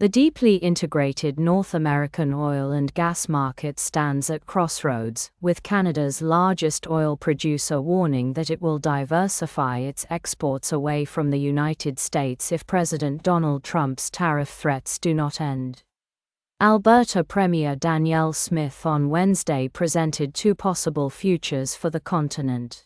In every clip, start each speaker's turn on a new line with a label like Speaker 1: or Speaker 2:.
Speaker 1: The deeply integrated North American oil and gas market stands at crossroads, with Canada's largest oil producer warning that it will diversify its exports away from the United States if President Donald Trump's tariff threats do not end. Alberta Premier Danielle Smith on Wednesday presented two possible futures for the continent.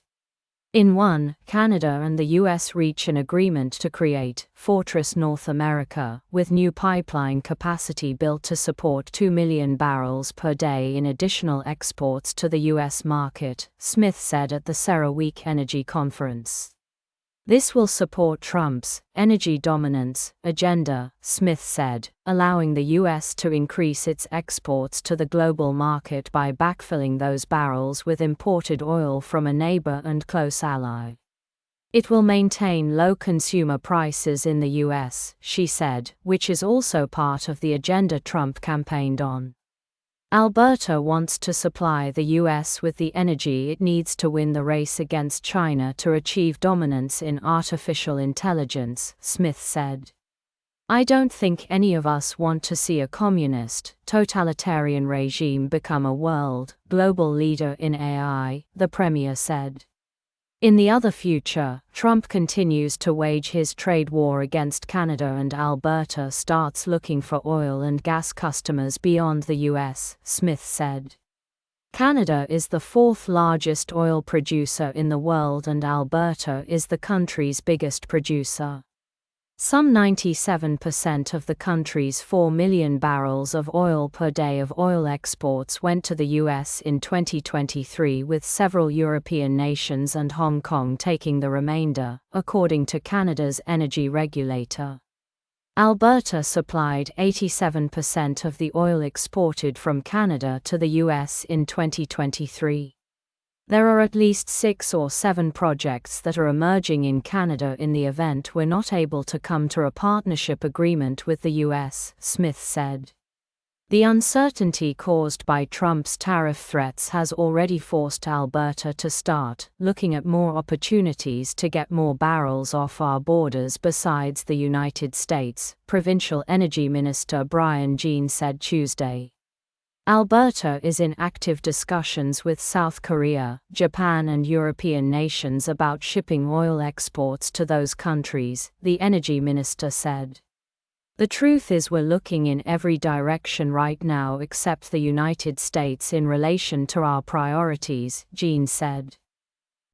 Speaker 1: In one, Canada and the U.S. reach an agreement to create Fortress North America, with new pipeline capacity built to support 2 million barrels per day in additional exports to the U.S. market, Smith said at the CERAWeek Energy Conference. This will support Trump's energy dominance agenda, Smith said, allowing the U.S. to increase its exports to the global market by backfilling those barrels with imported oil from a neighbor and close ally. It will maintain low consumer prices in the U.S., she said, which is also part of the agenda Trump campaigned on. Alberta wants to supply the U.S. with the energy it needs to win the race against China to achieve dominance in artificial intelligence, Smith said. I don't think any of us want to see a communist, totalitarian regime become a world, global leader in AI, the premier said. In the other future, Trump continues to wage his trade war against Canada and Alberta starts looking for oil and gas customers beyond the U.S., Smith said. Canada is the fourth largest oil producer in the world and Alberta is the country's biggest producer. Some 97% of the country's 4 million barrels of oil per day of oil exports went to the U.S. in 2023, with several European nations and Hong Kong taking the remainder, according to Canada's energy regulator. Alberta supplied 87% of the oil exported from Canada to the U.S. in 2023. There are at least 6 or 7 projects that are emerging in Canada in the event we're not able to come to a partnership agreement with the U.S., Smith said. The uncertainty caused by Trump's tariff threats has already forced Alberta to start looking at more opportunities to get more barrels off our borders besides the United States, Provincial Energy Minister Brian Jean said Tuesday. Alberta is in active discussions with South Korea, Japan and European nations about shipping oil exports to those countries, the energy minister said. The truth is we're looking in every direction right now except the United States in relation to our priorities, Jean said.